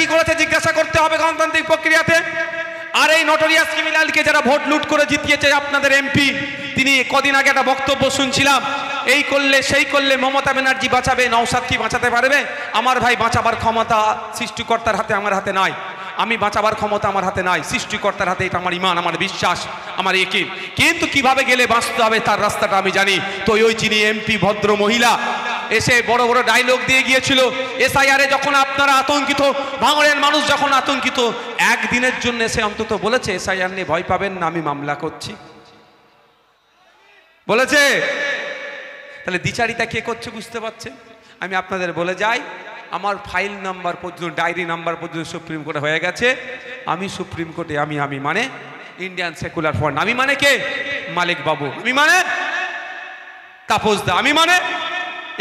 কি করেছে জিজ্ঞাসা করতে হবে গণতান্ত্রিক প্রক্রিয়াতে। আর এই নটোরিয়াস ক্রিমিনালকে যারা ভোট লুট করে জিতিয়েছে আপনাদের এমপি, তিনি কদিন আগে একটা বক্তব্য শুনছিলাম, এই করলে সেই করলে মমতা ব্যানার্জি বাঁচাবে, নওশাদ কি বাঁচাতে পারবে? আমার ভাই, বাঁচাবার ক্ষমতা সৃষ্টিকর্তার হাতে, আমার হাতে নাই। আমি বাঁচাবার ক্ষমতা আমার হাতে নাই, সৃষ্টিকর্তার হাতে। এটা আমার ইমান, আমার বিশ্বাস, আমার একিন। কিন্তু কিভাবে গেলে বাঁচতে হবে তার রাস্তাটা আমি জানি। তো ওই চিনি এমপি ভদ্র মহিলা এসে বড় বড় ডায়লগ দিয়ে গিয়েছিল। এসআইআরে যখন আপনারা আতঙ্কিত, ভাঙড়ের মানুষ যখন আতঙ্কিত, একদিনের জন্য এসে অন্তত বলেছে এসআইআর নিয়ে ভয় পাবেন না, আমি মামলা করছি, বলেছে। তাহলে দ্বিচারিতা কে করছে বুঝতে পারছেন? আমি আপনাদের বলে যাই, আমার ফাইল নাম্বার পর্যন্ত, ডায়েরি নাম্বার পর্যন্ত সুপ্রিম কোর্টে হয়ে গেছে। আমি সুপ্রিম কোর্টে আমি মানে ইন্ডিয়ান সেকুলার ফ্রন্ট, আমি মানে কে? মালিক বাবু, আমি মানে তাপস দা, আমি মানে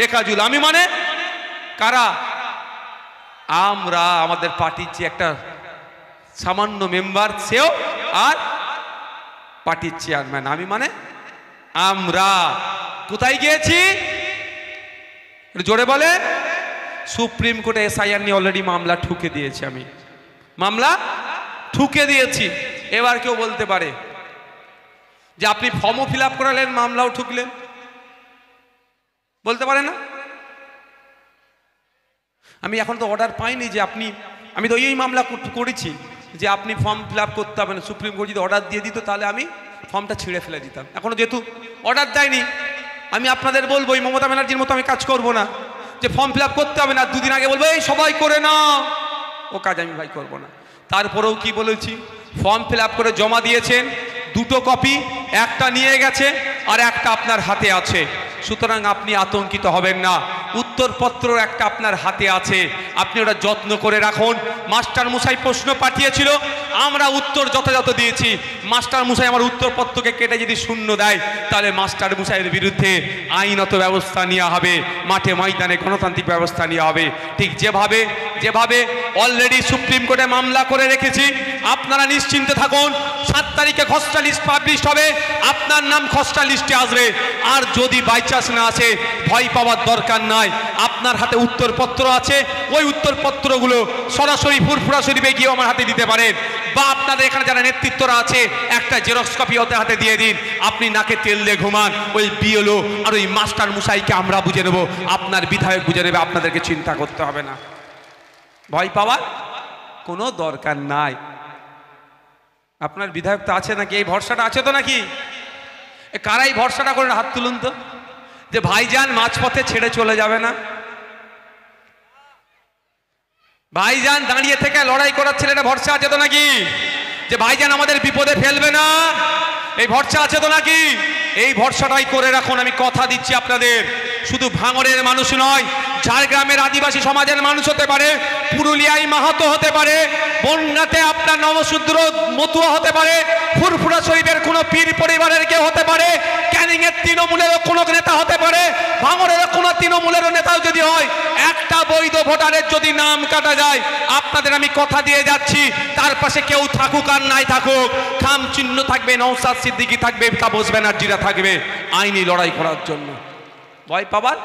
একাজুল, আমি মানে কারা? আমরা, আমাদের পার্টির যে একটা সামান্য মেম্বার সেও, আর পার্টির চেয়ারম্যান, আমি মানে আমরা। কোথায় গিয়েছি জোরে বলে? সুপ্রিম কোর্টে এসআইআর নিয়ে অলরেডি মামলা ঠুকে দিয়েছি, আমি মামলা ঠুকে দিয়েছি। এবার কেউ বলতে পারে যে আপনি ফর্মও ফিল আপ করালেন, মামলাও ঠুকলেন, বলতে পারে না? আমি এখন তো অর্ডার পাইনি যে আপনি, আমি তো ওই মামলা করেছি যে আপনি ফর্ম ফিল আপ করতে হবে না। সুপ্রিম কোর্ট যদি অর্ডার দিয়ে দিত তাহলে আমি ফর্মটা ছিঁড়ে ফেলে দিতাম। এখনো যেহেতু অর্ডার দেয়নি, আমি আপনাদের বলবো এই মমতা ব্যানার্জির মতো আমি কাজ করব না যে ফর্ম ফিল আপ করতে হবে না, দুদিন আগে বলবো এই সবাই করে না, ও কাজ আমি ভাই করব না। তারপরেও কি বলেছি, ফর্ম ফিল আপ করে জমা দিয়েছেন, দুটো কপি, একটা নিয়ে গেছে আর একটা আপনার হাতে আছে। সুতরাং আপনি আতঙ্কিত হবেন না, উত্তরপত্র একটা আপনার হাতে আছে, আপনি ওটা যত্ন করে রাখুন। মাস্টার মশাই প্রশ্ন পাঠিয়েছিল, আমরা উত্তর যথাযথ দিয়েছি। মাস্টার মশাই আমার উত্তরপত্রকে কেটে যদি শূন্য দেয় তাহলে মাস্টার মশাইয়ের বিরুদ্ধে আইনত ব্যবস্থা নেওয়া হবে, মাঠে ময়দানে গণতান্ত্রিক ব্যবস্থা নেওয়া হবে। ঠিক যেভাবে অলরেডি সুপ্রিম কোর্টে মামলা করে রেখেছি, আপনারা নিশ্চিন্তে থাকুন। 7 তারিখে খসড়া লিস্ট পাবলিশ হবে, আপনার নাম খসড়া লিস্টে আসবে। আর যদি বাই চান্স না আসে, ভয় পাওয়ার দরকার নাই, আপনার হাতে উত্তরপত্র আছে, ওই উত্তরপত্রগুলো সরাসরি ফুরফুরা শরীফে গিয়ে আমার হাতে দিতে পারেন, বা আপনাদের এখানে যারা নেতৃত্বরা আছে একটা জেরক্স কপি ওদের হাতে দিয়ে দিন। আপনি নাকে তেল দিয়ে ঘুমান, ওই বিএলও আর ওই মাস্টার মশাইকে আমরা বুঝে নেব, আপনার বিধায়ক বুঝে নেবে, আপনাদেরকে চিন্তা করতে হবে না, ভয় পাওয়ার কোনো দরকার নাই। আপনার বিধায়ক তো আছে নাকি? এই ভরসাটা আছে তো নাকি? কারা এই ভরসাটা করেন? হাত তুলুন তো, যে ভাইজান মাঝপথে ছেড়ে চলে যাবে না, ভাইজান দাঁড়িয়ে থেকে লড়াই করার ছেলেটা ভরসা আছে তো নাকি? যে ভাইজান আমাদের বিপদে ফেলবে না, এই ভরসা আছে তো নাকি? এই ভরসাটাই করে রাখুন, আমি কথা দিচ্ছি আপনাদের। শুধু ভাঙড়ের মানুষ নয়, ঝাড়গ্রামের আদিবাসী সমাজের মানুষ হতে পারে, পুরুলিয়ায় মাহাতো হতে পারে, বনগাঁতে আপনার নবশূদ্র মতুয়া হতে পারে, ফুরফুরা শরীফের কোনো পীর পরিবারের কেউ হতে পারে, ক্যানিংয়ের তৃণমূলেরও কোনো নেতা হতে পারে, ভাঙড়ের কোনো তৃণমূলেরও নেতাও যদি হয়, একটা বৈধ ভোটারের যদি নাম কাটা যায়, আপনাদের আমি কথা দিয়ে যাচ্ছি, তার পাশে কেউ থাকুক আর নাই থাকুক, খাম চিহ্ন থাকবে, নওশাদ সিদ্দিকী থাকবে, তাপস ব্যানার্জিরা থাকবে আইনি লড়াই করার জন্য। ভয় পাবার?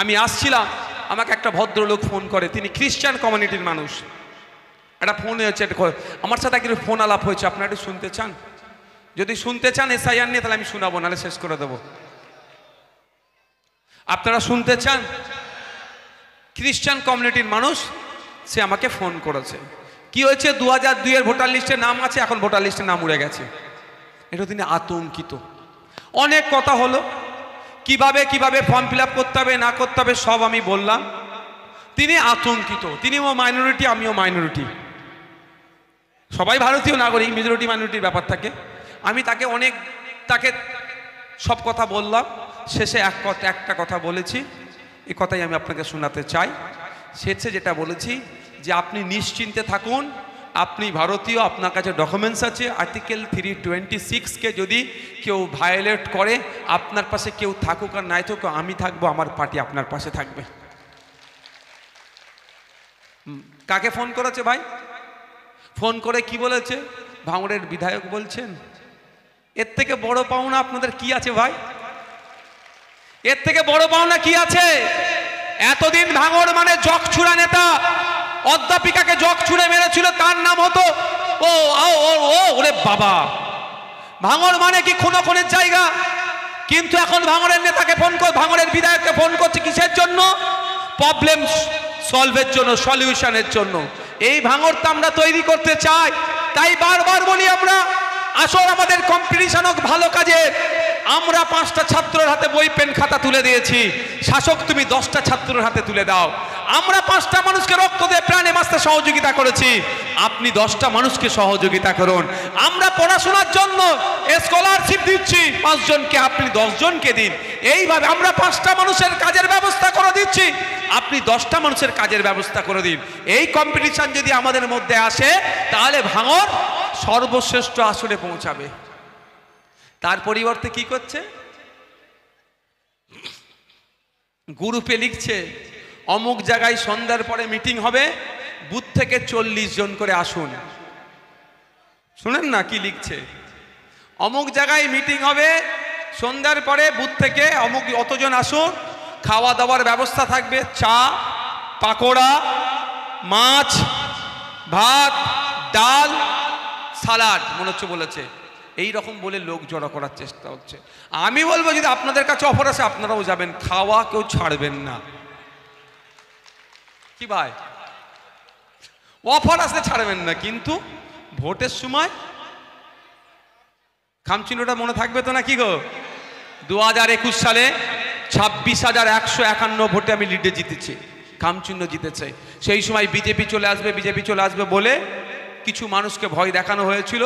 আমি আসছিলাম, আমাকে একটা ভদ্রলোক ফোন করে, তিনি খ্রিস্টান কমিউনিটির মানুষ। একটা ফোন হয়েছে, আমার সাথে একটু ফোন আলাপ হয়েছে, আপনারা একটু শুনতে চান? যদি শুনতে চান এসআইআর নিয়ে, তাহলে আমি শোনাবো, নাহলে শেষ করে দেবো। আপনারা শুনতে চান? খ্রিস্টান কমিউনিটির মানুষ, সে আমাকে ফোন করেছে। কি হয়েছে, 2002-এর ভোটার লিস্টে নাম আছে, এখন ভোটার লিস্টে নাম উড়ে গেছে। এটা তিনি আতঙ্কিত। অনেক কথা হলো, কিভাবে ফর্ম ফিল আপ করতে হবে না করতে হবে সব আমি বললাম। তিনি আতঙ্কিত, তিনিও মাইনরিটি, আমিও মাইনরিটি, সবাই ভারতীয় নাগরিক, মেজরিটি মাইনরিটির ব্যাপার থাকে। আমি তাকে সব কথা বললাম, শেষে একটা কথা বলেছি, এই কথাই আমি আপনাকে শোনাতে চাই। শেষে যেটা বলেছি যে আপনি নিশ্চিন্তে থাকুন, আপনি ভারতীয়, আপনার কাছে ডকুমেন্টস আছে। আর্টিকেল 326কে যদি কেউ ভায়োলেট করে, আপনার পাশে কেউ থাকুক আর নাই থাকুক, আমি থাকবো, আমার পার্টি আপনার পাশে থাকবে। কাকে ফোন করেছে ভাই? ফোন করে কি বলেছে? ভাঙড়ের বিধায়ক বলছেন, এর থেকে বড় পাওনা আপনাদের কি আছে ভাই? এর থেকে বড় পাওনা কি আছে? এতদিন ভাঙড় মানে জগছুড়া নেতা, অধ্যাপিকাকে জগ ছুঁড়ে মেরেছিল, তার নাম হতো ও ও ও ও ওরে বাবা। ভাঙড় মানে কি খুনোখুনির জায়গা? কিন্তু এখন ভাঙড়ের নেতাকে ফোন কর, ভাঙড়ের বিধায়ককে ফোন করছে কিসের জন্য? প্রবলেম সলভের জন্য, সলিউশনের জন্য। এই ভাঙড় তো আমরা তৈরি করতে চাই। তাই বারবার বলি আমরা, আসল আমাদের কম্পিটিশন হোক ভালো কাজের। আমরা 5টা ছাত্রের হাতে বই পেন খাতা তুলে দিয়েছি, শাসক তুমি 10টা ছাত্রের হাতে তুলে দাও। আমরা 5টা মানুষকে রক্ত দিয়ে প্রাণে বাঁচতে সহযোগিতা করেছি, আপনি 10টা মানুষকে সহযোগিতা করুন। আমরা পড়াশোনার জন্য স্কলারশিপ দিচ্ছি 5 জনকে, আপনি 10 জনকে দিন। এইভাবে আমরা 5টা মানুষের কাজের ব্যবস্থা করে দিচ্ছি, আপনি 10টা মানুষের কাজের ব্যবস্থা করে দিন। এই কম্পিটিশন যদি আমাদের মধ্যে আসে, তাহলে ভাঙড় সর্বশ্রেষ্ঠ আসরে পৌঁছাবে। তার পরিবর্তে কি করছে? গ্রুপে লিখছে অমুক জায়গায় সন্ধ্যার পরে মিটিং হবে, বুথ থেকে 40 জন করে আসুন। শুনেন না কি লিখছে? অমুক জায়গায় মিটিং হবে সন্ধ্যার পরে, বুথ থেকে অমুক অতজন আসুন, খাওয়া দাওয়ার ব্যবস্থা থাকবে, চা, পাকোড়া, মাছ, ভাত, ডাল, সালাড মনে হচ্ছে বলেছে। এই রকম বলে লোক জড়ো করার চেষ্টা হচ্ছে। আমি বলবো যদি আপনাদের কাছে অফার আসে আপনারাও যাবেন, খাওয়া কেউ ছাড়বেন না। কি ভাই, অফার আসলে ছাড়বেন না, কিন্তু ভোটের সময় খামচিহ্নটা মনে থাকবে তো? না কি গো, 2021 সালে 26,151 ভোটে আমি লিডে জিতেছি, খামচিহ্ন জিতেছে। সেই সময় বিজেপি চলে আসবে, বিজেপি চলে আসবে বলে কিছু মানুষকে ভয় দেখানো হয়েছিল।